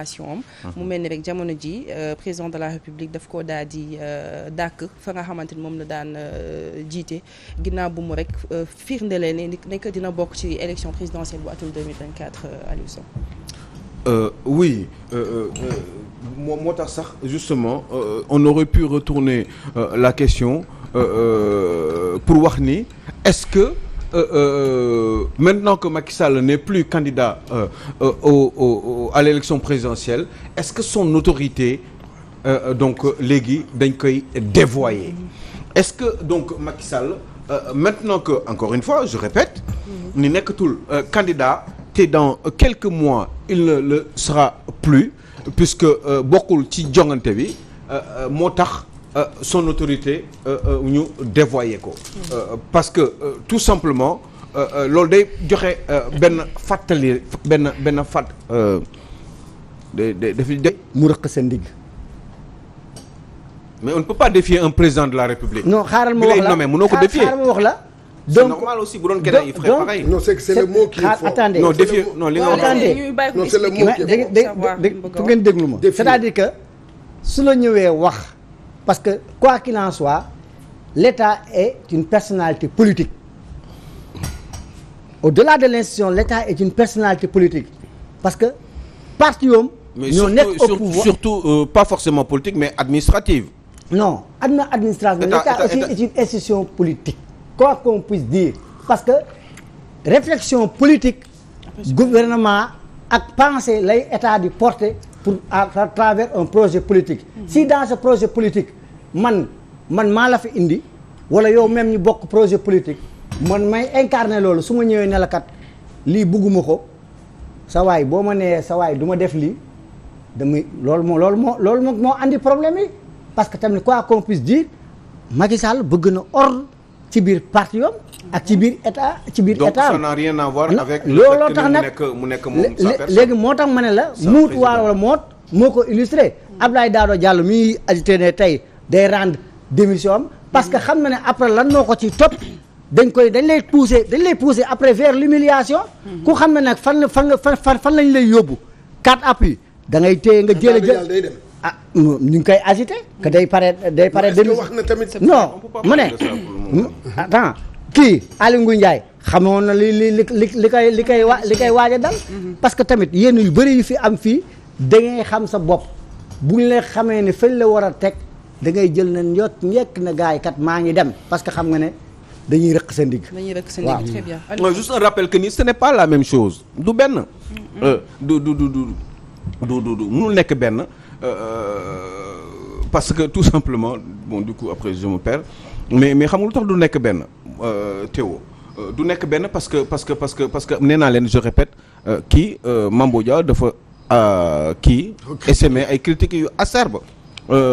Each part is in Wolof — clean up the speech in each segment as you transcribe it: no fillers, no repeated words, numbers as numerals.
mu mel ni rek jamono ji président de la république daf ko daal di dàkk fa nga xamante ni moom la daan jiite ginnaaw bu mu rek firndelee ne nekk dina bokk ci élection présidentielle bu atum 2024 Aliou Sow. Oui moo tax sax justement on aurait pu retourner la question pour wax ni est-ce que maintenant que Macky Sall n'est plus candidat à l'élection présidentielle, est-ce que son autorité donc léegi dañ koy dévoyer? Est-ce que donc Macky Sall maintenant que, encore une fois je répète, ni nekkatul candidat te dans quelques mois il ne le sera plus puisque bokkul ci jongante bi moo tax son autorité ñu dévoyer ko parce que tout simplement loolu day joxe benn fàttali benn fàtt de mu rëq sa ndigg. mais on ne peut pas défier un président de la République. Non xaaral ma wax la nommé mënoo ko défier. xaaral ma wax la. C'est normal aussi bu doon keneen il ferait pareil. Non c'est le mot qui est fort. Attendez non défier non li nga wax. Non c'est le mot qui est fort. fu ngeen déglu ma. C'est-à-dire que su la ñëwee wax. Parce que quoi qu'il en soit l'État est une personnalité politique. Au-delà de l'institution, l'État est une personnalité politique. Parce que parti yoom ñoo nekk au pouvoir surtout pas forcément politique mais administrative. Non administrative. L'État aussi est une institution politique. Quoi qu'on puisse dire. Parce que réflexion politique gouvernement ak pensée lay État di porter pour à travers un projet politique. Si dans ce projet politique man maa la fi indi wala yow même ñu bokk projet politique man may incarner loolu su ma ñëwee ne la kat lii bugguma ko sa waay boo ma nee sa waay du ma def lii damay loolu moo andi problème yi parce que tamit quoi qu'on puisse dire Macky Sall bëgg na ordre ci biir parti yoom ak ci biir état donc ça n'a rien à voir avec looloo tax nag mu nekk moom sa personne. léegi moo tax ma ne la muut wala moot moo ko illustré Abdoulaye Daouda Diallo mi agité ne tey day rendre démission am parce que xam na ne après lan moo ko ci topp dañ lay pousser après vers l'humiliation ku xam ne nag fan lañ lay yóbbu 4 appuis da ngay téye nga jël ñu ngi koy agité que day pare démission wax na tamit non mu ne attends kii Aly Ngouille Ndiaye xamoon na li koy waaj a dal parce que tamit yenn yu bëri yu fi am fii da ngay xam sa bopp bu ñu la xamee ne fañ la war a teg da ngay jël na njëkk na gaay kat maa ngi dem parce que xam nga ne dañuy rëq sa ndigg. Très bien. Juste un rappel que ni ce n'est pas la même chose du benn. du mënul nekk benn parce que tout simplement bon du coup après je me perds mais xam nga lu tax du nekk benn Théo du nekk benn parce que nee naa leen je répète kii Mambo Dia dafa kii SME ay critiques yu acerbe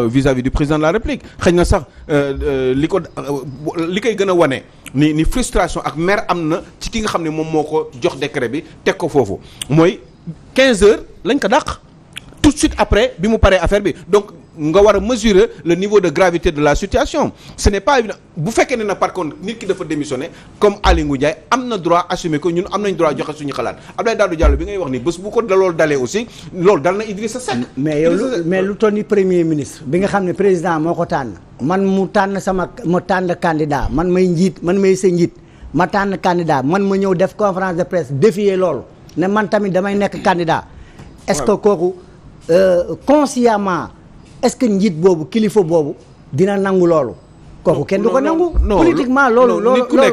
vis-à-vis du président de la République xëy na sax li koy gën a wane ni frustration ak mer am na ci ki nga xam ne moom moo ko jox décret bi teg ko foofu mooy 15 heures lañ ko dàq tout de suite après bi mu paree affaire bi donc nga war a mesurer le niveau de gravité de la situation ce n'est pas évident bu fekkee ne na par contre nit ki dafa démissionner comme Aly Ngouille Ndiaye am na droit assumer ko ñun am nañ droit joxe suñu xalaat Abdoulaye Daouda Diallo bi ngay wax ni bés bu ko loolu dalee aussi loolu dal na Idrissa Seck. mais lu toll ni premier ministre bi nga xam ne président moo ko tànn man mu tànn candidat man may sa njiit ma tànn candidat man ma ñëw def conférence de presse défier loolu ne man tamit damay nekk candidat est-ce que kooku consciemment est-ce que njiit boobu kilifa boobu dina nangu loolu kooku kenn du ko nangu politiquement loolu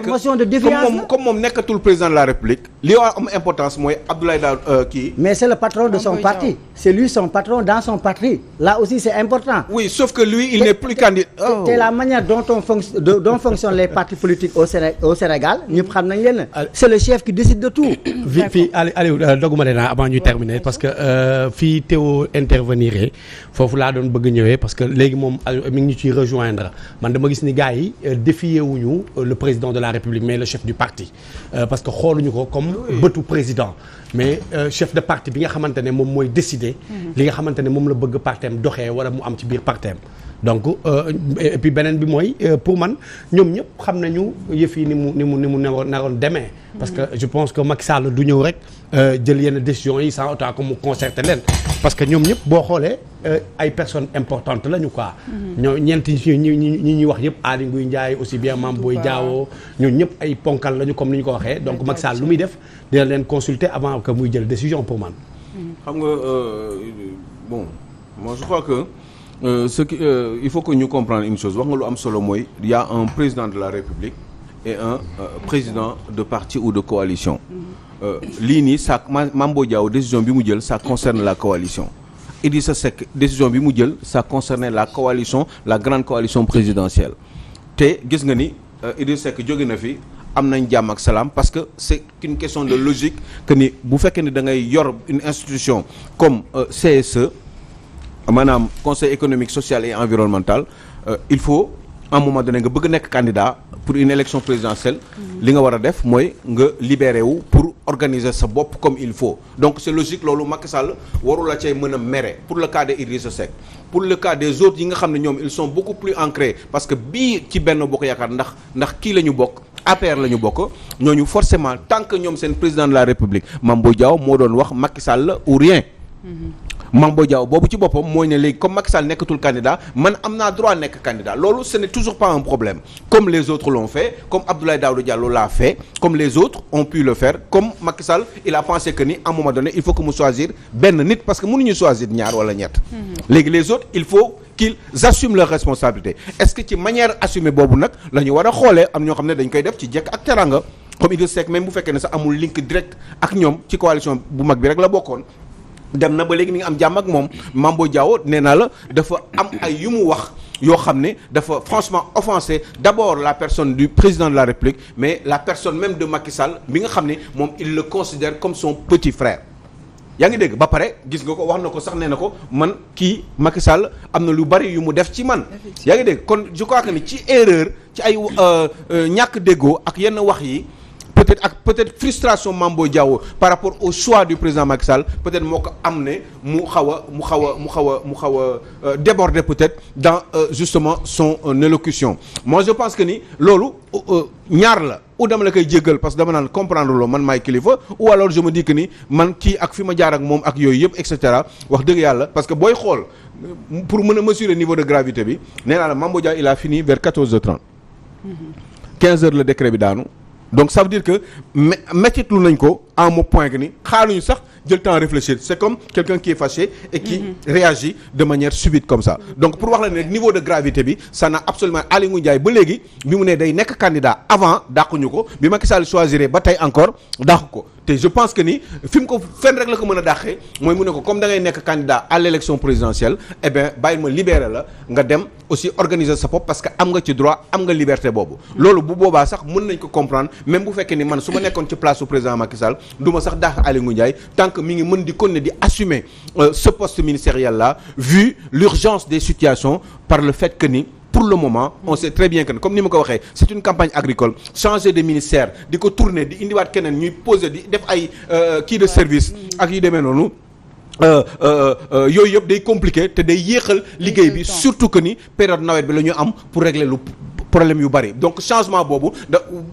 motion de défiance comme moom nekkatul président de la République li am importance mooy Abdoulaye Daouda kii mais c'est le patron de son parti c'est lui son patron dans son parti là aussi c'est important oui sauf que lui il n'est plus candidat c'est la manière dont fonctionnent les partis politiques au Sénégal ñëpp xam nañ leen c'est le chef qui décide de tout fii Aliou doguma leen avant ñuy terminer parce que fii Théo intervenir foofu laa doon bëgg ñëwee parce que léegi moom mi ngi ñu ciy rejoindre man dama gis ni gars yi défier wuñu le président de la République mais le chef du parti parce que xooluñu ko comme bëtu président mais chef de parti bi nga xamante ne moom mooy décider li nga xamante ne moom la bëgg parteem doxee wala mu am ci biir parteem donc et puis beneen bi mooy pour man ñoom ñëpp xam nañu yëf yi ni mu naroon demee. parce que je pense que Macky Sall du ñëw rek jël yenn décisions yi sans autant que mu concerté leen parce que ñoom ñëpp boo xoolee ay personnes importantes lañu quoi. ñoo ñeenti ñi ñuy wax yëpp Aly Ngouille Ndiaye aussi bien Mame Boye Diao ñoo ñëpp ay ponkal lañu comme ni ñu ko waxee donc Macky Sall lu muy def dina leen consulter avant que muy jël décision pour man. xam nga bon moi je crois que il faut que ñu comprendre une chose wax nga lu am solo mooy il y a un président de la République et un président de parti ou de coalition. lii nii ça Mame Boye Diao décision bi mu jël ça concerne la coalition. Idrissa Seck décision bi mu jël ça concernait la coalition la grande coalition présidentielle te gis nga ni Idrissa Seck jóge na fi am nañ jàmm ak salaam parce que c'est une question de logique que ni bu fekkee ni da ngay yor une institution comme CSE maanaam conseil économique social et environnemental il faut à un moment donné nga bëgg nekk candidat pour une élection présidentielle li nga war a def mooy nga libéré wu pour organiser sa bopp comme il faut donc c'est logique loolu Macky Sall warul la cay mën a mere pour le cas de Idrissa Seck pour le cas des autres yi nga xam ne ñoom ils sont beaucoup plus ancrés parce que bii ci Benno Bokk Yaakaar ndax kii la ñu bokk APR la ñu bokk ñooñu forcément tant que ñoom seen président de la République Mame Boye Diao moo doon wax Macky Sall ou rien Mame Boye Diao boobu ci boppam mooy ne léegi comme Macky Sall nekkatul candidat man am naa droit nekk candidat loolu ce n'est toujours pas un problème comme les autres l'ont fait comme Abdoulaye Daouda Diallo l'a fait comme les autres ont pu le faire comme Macky Sall il a pensé que ni à un moment donné il faut que mu choisir benn nit parce que mënuñu choisir ñaar wala ñett léegi les autres il faut qu'ils assument leurs responsabilités est-ce que ci manière assumée boobu nag la ñu war a xoolee am ñoo xam ne dañ koy def ci jekk ak teranga comme Idrissa Seck même bu fekkee ne sax amul link direct ak ñoom ci coalition bu mag bi rek la bokkoon dem na ba léegi ni nga am jàmm ak moom Mame Boye Diao nee naa la dafa am ay yu mu wax yoo xam ne dafa franchement offensé d'abord la personne du président de la République mais la personne même de Macky Sall bi nga xam ne moom il le considère comme son petit frère yaa ngi dégg ba pare gis nga ko wax na ko sax nee na ko man kii Macky Sall am na lu bari yu mu def ci man yaa ngi dégg kon je crois que ni ci erreur ci ay ñàkk déggoo ak yenn wax yi peut-être frustration Mame Boye Diao par rapport au choix du président Macky Sall peut-être moo ko am ne mu xaw a déborder peut-être dans justement son élocution moi je pense que ni loolu ñaar la ou dama la koy jéggal parce que dama naan comprendre loo man maay kilifa ou alors je me dis que ni man kii ak fi ma jaar ak moom ak yooyu yëpp et cetera wax dëgg yàlla parce que booy xool pour mën a mesurer niveau de gravité bi nee naa la Mame Boye Diao il a fini vers 14h30 15h le décret bi daanu donc ça veut dire que mettitlu nañ ko à un point que ni xaaruñu sax jël temps à réfléchir c'est comme quelqu'un qui est fâché et qui réagit de manière subite comme ça donc pour wax la ne niveau de gravité bi ça n'a absolument Aly Ngouille Ndiaye ba léegi bi mu ne day nekk candidat avant dàquñu ko bi Macky Sall choisir ba tey encore dàqu ko te je pense que ni fi mu ko fenn rek la ko mën a dàqee mooy mu ne ko comme da ngay nekk candidat à l'élection présidentielle eh bien bàyyil ma libérer la nga dem aussi organiser sa bopp parce que am nga ci droit am nga liberté boobu loolu bu boobaa sax mën nañ ko comprendre même bu fekkee ni man su ma nekkoon ci place su président Macky Sall du ma sax dàq Aly Ngouille Ndiaye tant que mi ngi mën di continuer di assumer ce poste ministériel là vu l'urgence des situations par le fait que ni pour le moment on sait très bien que comme ni ma ko waxee c'est une campagne agricole changer de ministère di ko tourner di indiwaat keneen ñuy poser di def ay kii de service ak yu demee noonu yooyu yëpp day compliqué te day yéexal liggéey bi surtout que ni période nawet bi la ñu am pour régler lu problème yu bari donc changement boobu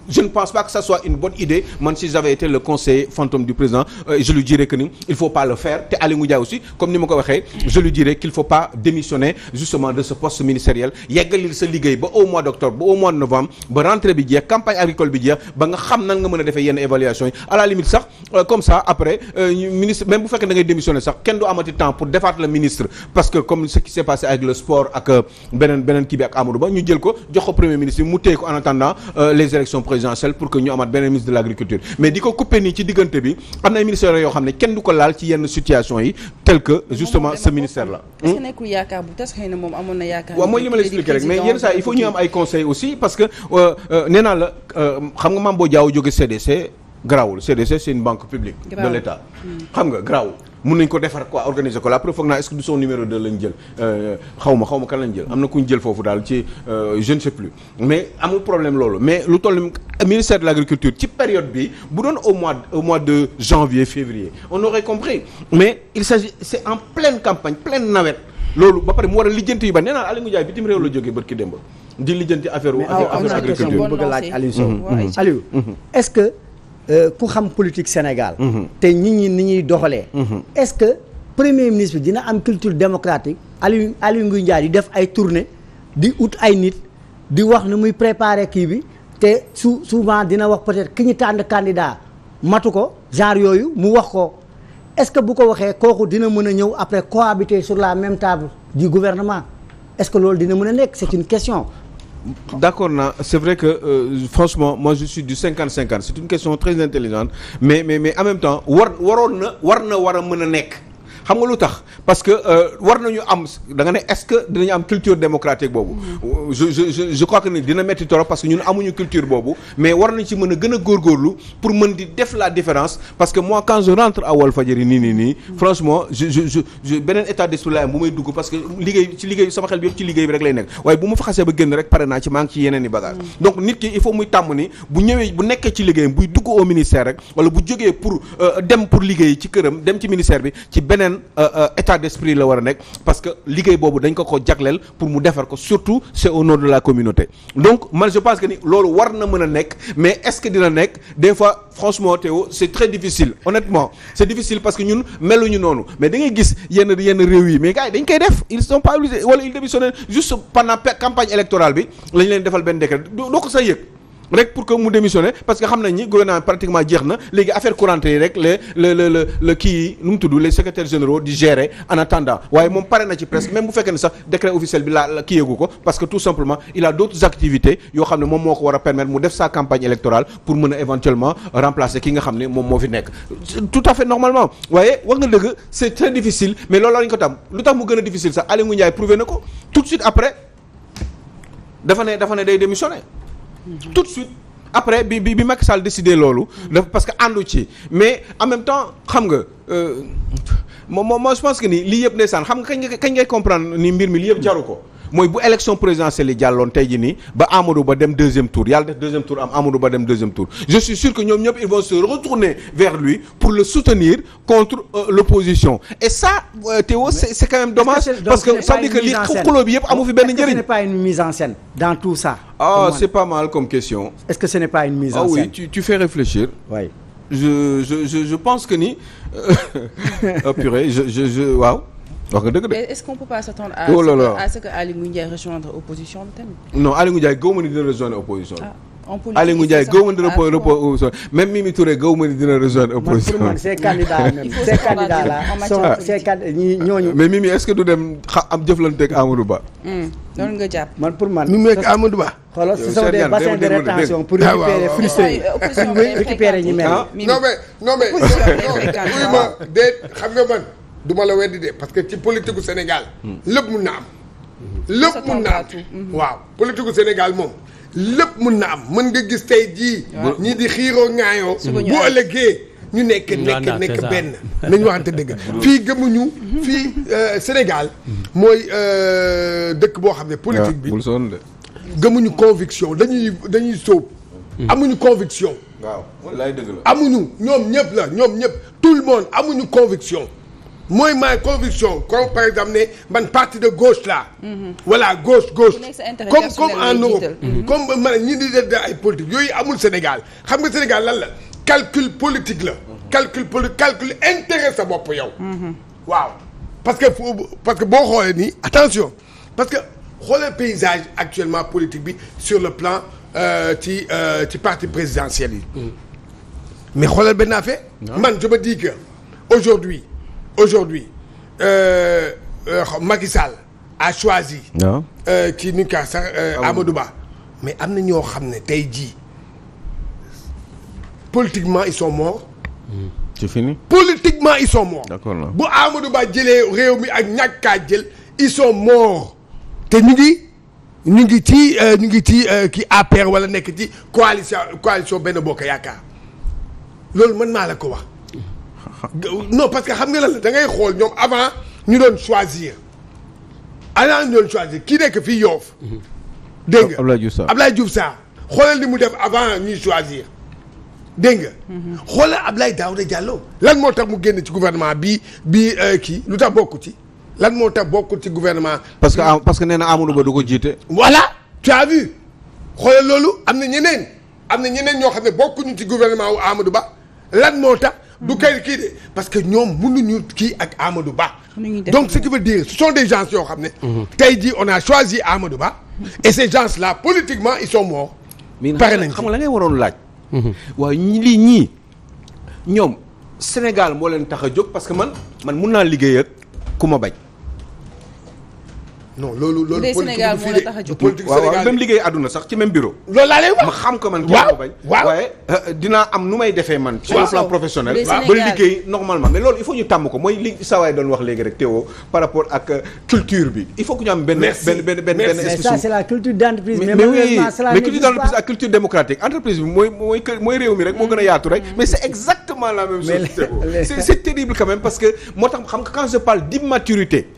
je ne pense pas que ça soit une bonne idée man si j'avais été le conseiller fantôme du président je lui dirais que ni il faut pas le faire te Aly Ngouille Ndiaye aussi comme ni ma ko waxee je lui dirais qu'il faut pas démissionner justement de ce poste ministériel yeggalil sa liggéey ba au mois d'octobre ba au mois de novembre ba rentrée bi jeex campagne agricole bi jeex ba nga xam nan nga mën a defee yenn évaluation yi à la limite sax comme ça après ministre même bu fekkee da ngay démissionner sax kenn du amati temps pour defaat le ministre parce que comme ce qui s'est passé avec le sport ak beneen kii bi ak Amadou Ba ñu jël ko jox ko premier ministre mu téye ko en attendant les élections présidentielles pour que ñu amaat beneen ministre de l'agriculture mais di ko couper nii ci diggante bi am na ay ministères yoo xam ne kenn du ko laal ci yenn situation yi tel que justement ce ministère là. est-ce que nekkul yaakaar bu tas xëy na moom amoon na yaakaar. waaw mooy li ma la expliquer rek mais yenn saa il faut ñu am ay conseils aussi parce que nee naa la xam nga Mame Boye Diao jóge CDC grawul CDC c'est une banque publique de l'État xam nga grawul mun nañ ko defar quoi organiser ko la preuve foog naa est-ce que du son numéro 2 lañ jël xaw ma kan lañ jël am na ku ñu jël foofu daal ci je ne sais plus mais amul problème loolu mais lu toll ministère de l'agriculture ci période bi bu doon au mois de janvier février on aurait compris mais il s'agit c'est en pleine campagne pleine nawet loolu ba pare mu war a lijjanti yu ba nee naa Aliou Ndiaye bitim réew la jógee barki démb di lijjanti affaire agriculture bëgg laaj Aliou Sow Aliou est-ce que ku xam politique Sénégal te nit ñi ni ñuy doxalee est-ce que premier ministre bi dina am culture démocratique Aliou Ngouille Ndiaye di def ay tournée di ut ay nit di wax ni muy préparer kii bi te souvent dina wax peut-être ki ñu tànn candidat matu ko genre yooyu mu wax ko est-ce que bu ko waxee kooku dina mën a ñëw après cohabiter sur la même table du gouvernement est-ce que loolu dina mën a nekk c'est une question. D'accord na c'est vrai que franchement moi je suis du 50-50 c'est une question très intelligente mais en même temps war a mën a nekk xam nga lu tax parce que war nañu am da nga ne est-ce que dinañu am culture démocratique boobu je crois que ni dina metti trop parce que ñun amuñu culture boobu mais war nañ ci mën a gën a góorgóorlu pour mën di def la différence parce que moi quand je rentre à Walfadjri nii franchement je beneen état d'esprit la am bu may dugg parce que liggéey sama xel bi yëpp ci liggéey bi rek lay nekk waaye bu ma fa xasee ba génn rek pare naa ci maa ngi ci yeneen i bagage donc nit ki il faut muy tàmm ni bu nekkee ci liggéeyam buy dugg au ministère rek wala bu jógee pour dem pour liggéey ci këram dem ci ministère bi ci beneen état d'esprit la war a nekk parce que liggéey boobu dañ ko jagleel pour mu defar ko surtout c'est au nom de la communauté donc man je pense que ni loolu war na mën a nekk mais est-ce que dina nekk des fois franchement Théo c'est très difficile honnêtement c'est difficile parce que ñun meluñu noonu mais da ngay gis yenn réew yi mais gars yi dañ koy def ils sont pas obligés wala ils démissionnent juste pendant campagne électorale bi lañ leen defal benn décret doo ko sa yëg rek pour que mu démissionner parce que xam nañ ni gouvernement pratiquement jeex na léegi affaire courante yi rek le kii nu mu tudd les secrétaires généraux di gérer en attendant waaye moom pare na ci presque même bu fekkee ne sax décret officiel bi la kii yëgu ko parce que tout simplement il a d'autres activités yoo xam ne moom moo ko war a permettre mu def sa campagne électorale pour mën a éventuellement remplacer ki nga xam ne moom moo fi nekk tout à fait normalement waaye wax nga dëgg c'est très difficile mais loolu lañ ko tam lu tax mu gën a difficile sax Aliou Ndiaye prouvé na ko tout de suite après dafa ne day démissionner tout de suite après bi Macky Sall décidé loolu dafa parce que àndu ci mais en même temps xam nga moi je pense que ni lii yëpp ndeysaan xam nga kañ ngay comprendre ni mbir mi lii yëpp jaru ko mooy bu élection présidentielle yi jàlloon tey jii nii ba Amadou Ba dem deuxième tour yàlla def deuxième tour am Amadou Ba dem deuxième tour je suis sûr que ñoom ñëpp ils vont se retourner vers lui pour le soutenir contre l'opposition et ça Théo c'est quand même dommage parce que ça veut dire que li xuloo bi yëpp amu fi benn njëriñ. Est-ce que ce n'est pas une mise en scène dans tout ça? C'est pas mal comme question. Est-ce que ce n'est pas une mise en scène? Oui, tu fais réfléchir. Oui. Je pense que ni purée waaw. wax nga dëgg de. Est-ce qu'on peut pas s'attendre à ce que Aliou Ngouille Ndiaye rejoindre opposition bi tamit. Non Aliou Ngouille Ndiaye gëwuma ni dina rejoindre opposition. en politique Aliou Ngouille Ndiaye gëwuma dina opposition même Mimi Touré gëwuma ni dina rejoindre opposition. pour man ces candidats même ces candidats là sont ces candidats ñooñu. mais Mimi est-ce que du dem am jëflanteeg Amadou Ba. loolu nga jàpp. man pour man Mimi ak Amadou Ba. xoolal ce sont des bassins de rétention pour récupérer frustré récupérer ñi mel. non mais oui ma déet xam nga man. duma la weddi de parce que ci politique gu Sénégal lépp mun na am lépp mun na am waaw politique gu Sénégal moom lépp mun na am mën nga gis tey jii ñii di xiiroo ŋaayoo bu ëllëgee ñu nekk benn nañu waxante dëgg fii gëmuñu fii Sénégal mooy dëkk boo xam ne politique bi gëmuñu conviction dañuy sóob amuñu conviction waaw lay dëgg la amuñu ñoom ñëpp tout le monde amuñu conviction mooy ma conviction comme par exemple ne man parti de gauche là. voilà gauche. comme en Europe. comme man ñi di def ay politique yooyu amul Sénégal xam nga Sénégal lan la calcul politique la. calcul intérêt sa bopp yow. waaw parce que boo xoolee nii attention parce que xoolee paysage actuellement politique bi sur le plan ci parti présidentiel yi. mais xoolal benn affaire. man je me dis que aujourd'hui Macky Sall a choisi. kii nu ka sax Amadou Ba. mais am na ñoo xam ne tey jii politiquement ils sont morts. c'est fini. politiquement ils sont morts. d'accord bu Amadou Ba jëlee réew mi ak ñàkk kaa jël ils sont morts te ñu ngi ci kii APR wala nekk ci coalition Benno Bokk Yaakaar loolu man maa la ko wax. non parce que xam nga lan la da ngay xool ñoom avant ñu doon choisir kii nekk fii Yoff. dégg nga Abdoulaye Diouf Sarr xoolal li mu def avant ñuy choisir dégg nga. xoolal Abdoulaye Daouda Diallo lan moo tax mu génn ci gouvernement bi kii lu tax bokku ci lan moo tax bokkul ci gouvernement. parce que nee na Amadou Ba du ko jiite. voilà tu as vu xoolal loolu am na ñeneen ñoo xam ne bokkuñu ci gouvernement wu Amadou Ba lan moo tax. du kay kii de parce que ñoom mënuñu kii ak Amadou Ba. donc ce qui veut dire ce sont des gens yoo xam ne. tey jii on a choisi Amadou Ba. et ces gens là politiquement ils sont morts. pare nañ xam nga la ngay waroon laaj. waaye ñii ñoom Sénégal moo leen tax a jóg parce que man mun naa liggéey ak ku ma bañ. non loolu Sénégal moo la tax a jóg politique waaw Sénégal même liggéey àdduna sax ci même bureau. loolu laa lay wax ma xam ko man. waaw bañ waaw waaye dinaa am nu may defee man. sur le plan professionnel. ba Sénégal liggéey normalement mais loolu il faut ñu tàmm ko mooy li Sawaay doon wax léegi rek Théo par rapport ak culture bi. il faut que ñu am benn mais ça c'est la culture d'entreprise. mais culture d'entreprise ak culture démocratique entreprise bi mooy réew mi rek moo gën a yaatu rek. mais c'est exactement la même chose Théo. c'est terrible quand même parce que moo tax xam nga quand je parle d'immaturité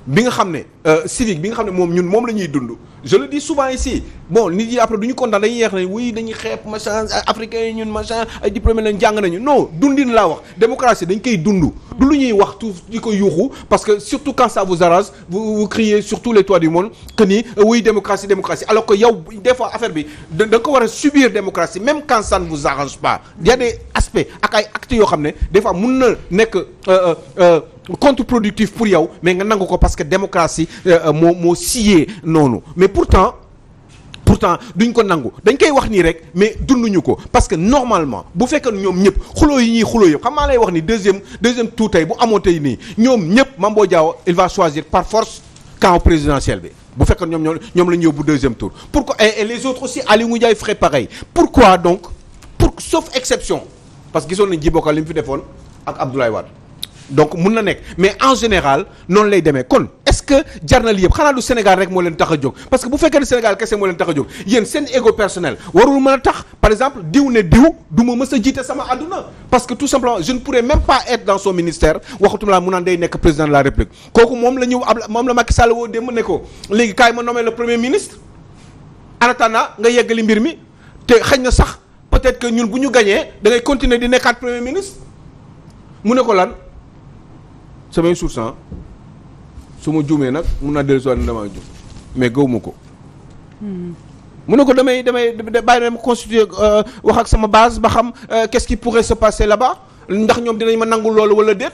bi nga xam ne civique bi nga xam ne moom la ñuy dund je le dis souvent ici bon nit yi après du ñu kontaan dañuy yeex ne oui dañuy xeeb machin africains yi ñun machin ay diplômé lañ jàng nañu non dundin laa wax démocratie dañ koy dund du lu ñuy wax tout di ko yuuxu parce que surtout quand ça vous arrange vous criez sur tous les toits du monde que ni oui démocratie alors que yow des fois affaire bi da nga ko war a subir démocratie même quand ça ne vous arrange pas il y a des aspects ak ay actes yoo xam ne des fois mun na nekk contre-productif pour yow mais nga nangu ko parce que démocratie moo siyee noonu mais pourtant duñ ko nangu dañ koy wax nii rek mais dunduñu ko parce que normalement bu fekkee ñoom ñëpp xuloo yi ñuy xuloo yëpp xam maa lay wax ni deuxième tour tey bu amoo tey nii ñoom ñëpp Mame Boye Diao il va choisir par force camp présidentiel bi bu fekkee ñoom la ñu yóbbu deuxième tour pourquoi et les autres aussi Aliou Ndiaye ferait pareil pourquoi donc sauf exception parce que gisoon nañ Djibo Ka li mu fi defoon ak Abdoulaye Wade donc mun na nekk mais en général noonu lay demee kon est-ce que jar na li yëpp xanaa du Sénégal rek moo leen tax a jóg parce que bu fekkee ne Sénégal kese moo leen tax a jóg yéen seen ego personnel warul mën a tax par exemple diw du ma mës a jiite sama àdduna parce que tout simplement je ne pourrais même pas être dans son ministère waxatuma laa mu naan day nekk président de la République kooku moom la Macky Sall woo démb ne ko léegi kaay ma nommé le premier ministre en attendant nga yeggali mbir mi te xëy na sax peut-être que ñun bu ñu gañee da ngay continuer di nekkaat premier ministre mu ne ko lan samay source su ma juumee nag mun naa dellu si waat ne damaa juum mais gëwuma ko mu ne ko damay bàyyi na ma constituer wax ak sama base ba xam qu'est-ce qui pourrait se passer là-bas ndax ñoom dinañ ma nangul loolu wala déet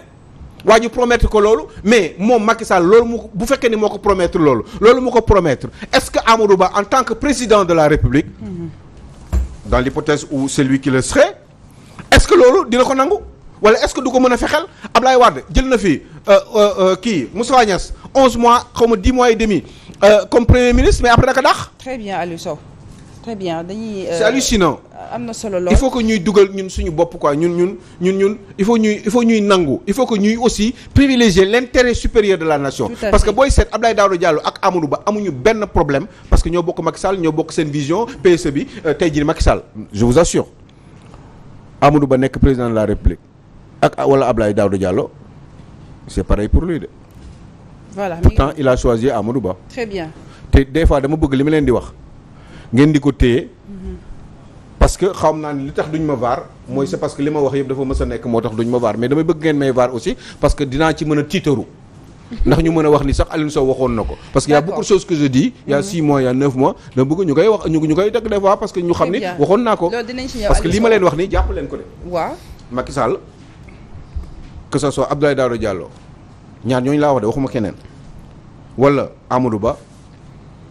waa ñu promettre ko loolu mais moom Macky Sall loolu mu bu fekkee ni moo ko promettre loolu mu ko promettre est-ce que Amadou Ba en tant que président de la République dans l'hypothèse où c'est lui qui le serait est-ce que loolu dina ko nangu wala est-ce que du ko mën a fexeel Ablaye Wade jël na fi kii Moustapha Niasse 11 mois xaw ma 10 mois et demi comme premier ministre mais après naka dàq. très bien Aliou Sow très bien dañuy. c'est hallucinant. am na solo lool il faut que ñuy dugal ñun suñu bopp quoi ñun il faut ñuy nangu il faut que ñuy aussi privilégier l'intérêt supérieur de la nation. parce que booy seet Abdoulaye Daouda Diallo ak Amadou Ba amuñu benn problème parce que ñoo bokk Macky Sall ñoo bokk seen vision PSE bi tey jii Macky Sall je vous assure Amadou Ba nekk président de la République. wala Abdoulaye Daouda Diallo c'est pareil pour lui de. voilà pourtant il a choisi Amadou Ba. très bien te des fois dama bëgg li ma leen di wax ngeen di ko téye parce que xam naa ni li tax duñ ma vaar mooy c'est parce que li ma wax yëpp dafa mës a nekk moo tax duñ ma vaar mais damay bëgg ngeen may vaar aussi parce que dinaa ci mën a tiitaru ndax ñu mën a wax ni sax Alioune Sow waxoon na ko. parce que y a beaucoup de choses que je dis. il y a 6 mois il y a 9 mois dama bëgg ñu koy wax ñu koy dëgg des fois parce que ñu xam ni waxoon naa ko. parce que li ma leen wax nii jàpp leen ko de. waaw Macky Sall que ce soit Abdoulaye Daouda Diallo ñaar ñooñu laa wax de waxuma keneen wala Amadou Ba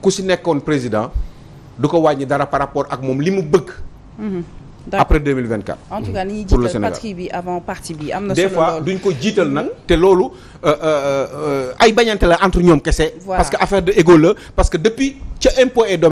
ku si nekkoon président du ko wàññi dara par rapport ak moom li mu bëgg. après 2024. en tout cas ni ñuy pour le jiital Sénégal patrie bi avant parti bi am na des solo fois lool. duñ ko jiital nag te loolu ay bañante la entre ñoom kese. Voilà. parce que affaire de égo la parce que depuis ca impôt et